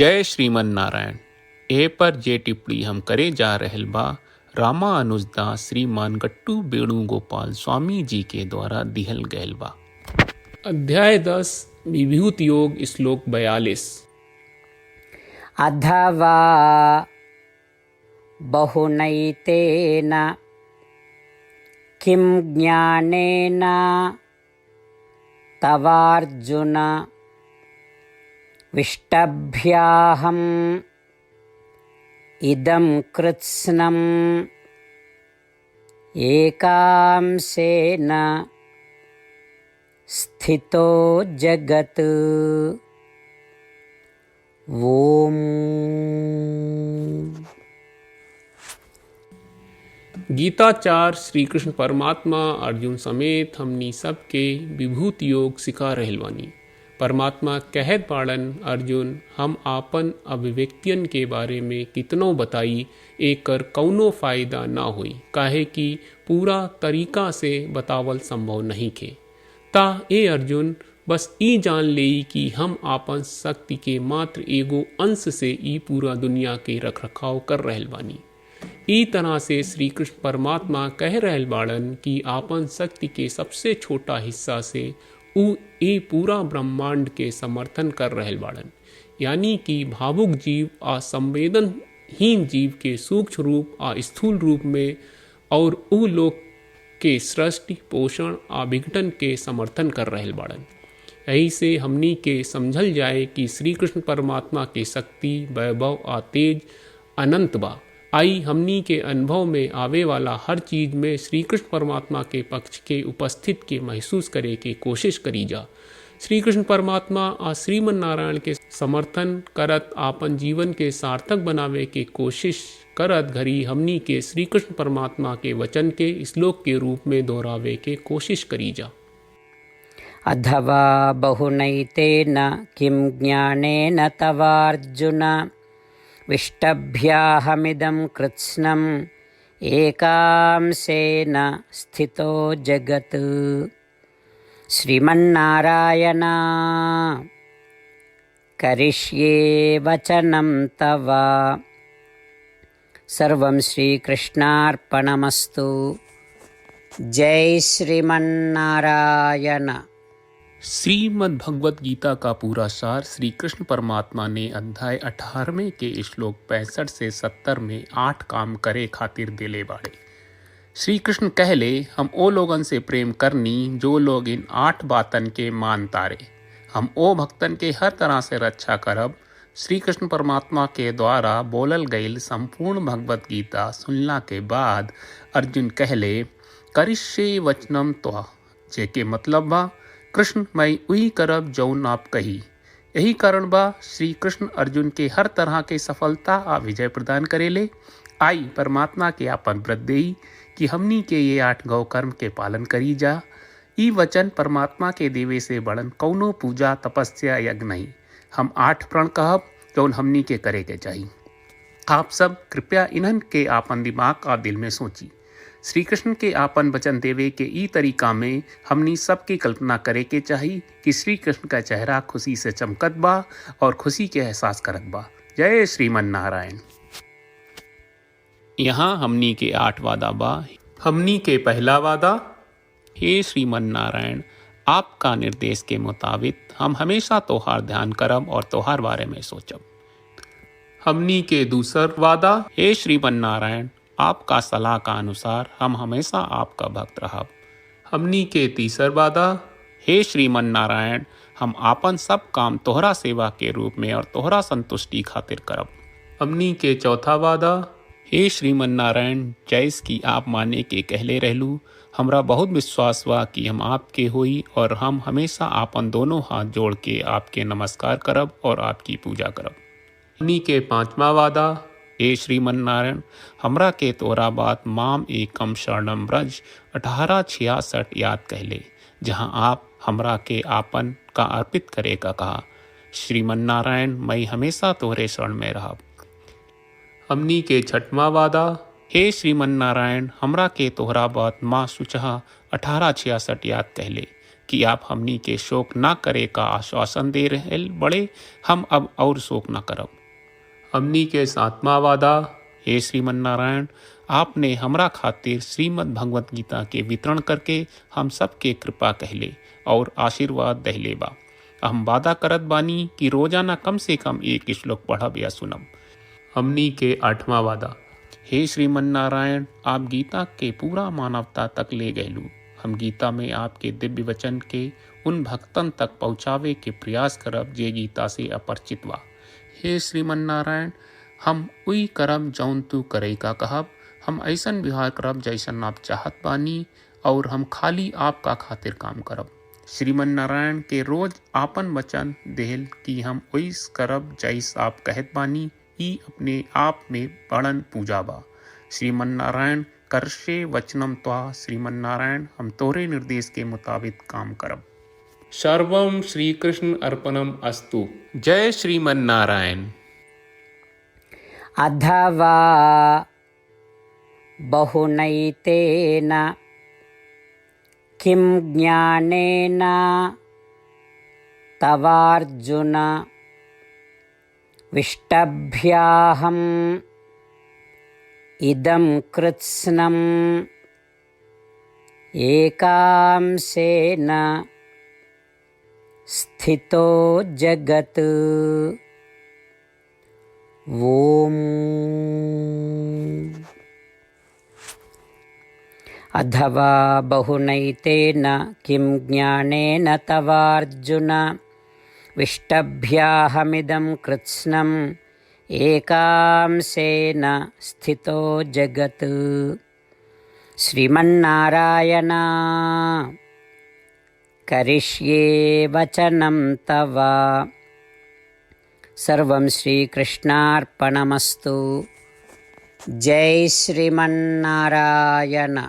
जय श्रीमन नारायण। ए पर जे टिप्पणी हम करे जा रहल बा रामानुजदास श्रीमान गट्टू वेणुगोपाल स्वामी जी के द्वारा दिहल गयल बा। अध्याय 10 विभूति योग श्लोक 42। अथवा बहुनैतेन किं ज्ञानेन तवार्जुन विष्टभ्याहम् इदं कृत्स्नम् एकांशेन स्थितो जगत्। ओम। गीताचार्य श्री कृष्ण परमात्मा अर्जुन समेत हमनी सबके विभूति योग सिखा रहल बानी। परमात्मा कहत बाड़न, अर्जुन हम आपन अभिव्यक्तियन के बारे में कितनो बताई एकर कौनो फायदा ना होई, काहे कि पूरा तरीका से बतावल संभव नहीं खे। ता ए अर्जुन बस ई जान लेई कि हम आपन शक्ति के मात्र एगो अंश से ई पूरा दुनिया के रख रखाव कर रहल बानी। ई तरह से श्री कृष्ण परमात्मा कह रहल बाड़न कि आपन शक्ति के सबसे छोटा हिस्सा से उ ए पूरा ब्रह्मांड के समर्थन कर रहल बाड़न, यानी कि भावुक जीव आ संवेदनहीन जीव के सूक्ष्म रूप आ स्थूल रूप में और उ लोग के सृष्टि पोषण आ विघटन के समर्थन कर रहल बाड़न। यही से हमनी के समझल जाए कि श्री कृष्ण परमात्मा के शक्ति वैभव आ तेज अनंत बा। आई हमनी के अनुभव में आवे वाला हर चीज में श्री कृष्ण परमात्मा के पक्ष के उपस्थित के महसूस करे के कोशिश करी जा। श्री कृष्ण परमात्मा आ श्रीमन नारायण के समर्थन करत आपन जीवन के सार्थक बनावे के कोशिश करत घड़ी हमनी के श्री कृष्ण परमात्मा के वचन के श्लोक के रूप में दोहरावे के कोशिश करी जा। अथवा बहुनैतेन किं ज्ञानेन तवार्जुन विष्टभ्याहमिदं कृत्स्नम् एकांशेन स्थितो जगत्। श्रीमन्नारायण करिष्ये वचनं तव। सर्वं श्रीकृष्णार्पणमस्तु। जय श्रीमन्नारायण। श्रीमद् भगवत गीता का पूरा सार श्री कृष्ण परमात्मा ने अध्याय 18वें के श्लोक 65 से 70 में 8 काम करे खातिर दिले बाड़े। श्री कृष्ण कहले, हम ओ लोगन से प्रेम करनी जो लोग इन 8 बातन के मान तारे। हम ओ भक्तन के हर तरह से रक्षा करब। श्री कृष्ण परमात्मा के द्वारा बोलल गईल संपूर्ण भगवत गीता सुनला के बाद अर्जुन कहले, करिष्ये वचनम त्वा, जेके मतलब बा कृष्ण मैं वही करब जौन आप कही। यही कारण बा श्री कृष्ण अर्जुन के हर तरह के सफलता आ विजय प्रदान करेले। आई परमात्मा के आपन व्रत देई कि हमनी के ये 8 गौ कर्म के पालन करी जा। ई वचन परमात्मा के देवे से बड़न कौनो पूजा तपस्या यज्ञ नहीं। हम 8 प्रण कहब जौन हमनी के करे के चाहिए। आप सब कृपया इन्हन के आपन दिमाग और दिल में सोची। श्री कृष्ण के आपन वचन देवे के ई तरीका में हमनी सबकी कल्पना करे के चाहिए कि श्री कृष्ण का चेहरा खुशी से चमकत बा और खुशी के एहसास करत बा। जय श्रीमन नारायण। यहाँ हमनी के 8 वादा बा। हमनी के पहला वादा, हे श्रीमन नारायण आपका निर्देश के मुताबिक हम हमेशा तोहार ध्यान करब और तोहार बारे में सोचब। हमनी के दूसर वादा, हे श्रीमन नारायण आपका सलाह का अनुसार हम हमेशा आपका भक्त रहब। हमनी के तीसर वादा, हे श्रीमन नारायण हम आपन सब काम तोहरा सेवा के रूप में और तोहरा संतुष्टि खातिर करब। हमनी के चौथा वादा, हे श्रीमन नारायण जैस की आप माने के कहले रहलू, हमरा बहुत विश्वास बा कि हम आपके होई और हम हमेशा आपन दोनों हाथ जोड़ के आपके नमस्कार करब और आपकी पूजा करब। हमनी के पांचवा वादा, हे श्रीमन नारायण हमरा के तोरा बात माम एकम शरणम ब्रज 1866 याद कहले, जहाँ आप हमरा के आपन का अर्पित करे का कहा। श्रीमन नारायण मैं हमेशा तोहरे शरण में रहब। हमनी के छठवां वादा, हे श्रीमन नारायण हमरा के तोहरा बात माँ सुचहा 1866 याद कहले कि आप हमनी के शोक ना करे का आश्वासन दे रहे बड़े, हम अब और शोक ना करब। हमनी के सातवां वादा, हे श्रीमन नारायण, आपने हमरा खातिर श्रीमद् भगवत गीता के वितरण करके हम सबके कृपा कहले और आशीर्वाद दहले बा। हम वादा करत बानी कि रोजाना कम से कम एक श्लोक पढ़ब या सुनब। हमनी के आठवां वादा, हे श्रीमन नारायण, आप गीता के पूरा मानवता तक ले गयलू। हम गीता में आपके दिव्य वचन के उन भक्तन तक पहुँचावे के प्रयास करब जे गीता से अपरिचित बा। हे श्रीमन नारायण, हम उई करब जौन तू करे का कहब। हम ऐसन व्यवहार करब जैसन आप चाहत बानी और हम खाली आपका खातिर काम करब। श्रीमन नारायण के रोज आपन वचन देहल कि हम ओइस करब जैस आप कहत बानी, ई अपने आप में बड़न पूजा बा। श्रीमन नारायण, करशे वचनम त्वा। श्रीमन नारायण, हम तोरे निर्देश के मुताबिक काम करब। सर्वम श्री कृष्ण अर्पणम अस्तु। जय श्रीमन नारायण। अथवा बहुनैतेन किं ज्ञानेन तवार्जुन विष्टभ्याहम् इदं कृत्स्नम् एकांशेन स्थितो जगत्। ओम। अथवा बहुनैतेन किं ज्ञानेन तवार्जुन विष्टभ्याहमिदं कृत्स्नम् एकांशेन स्थितो जगत्। श्रीमन्नारायण, करिष्ये वचनं तव। सर्वं श्रीकृष्णार्पणमस्तु। जय श्रीमन्नारायण।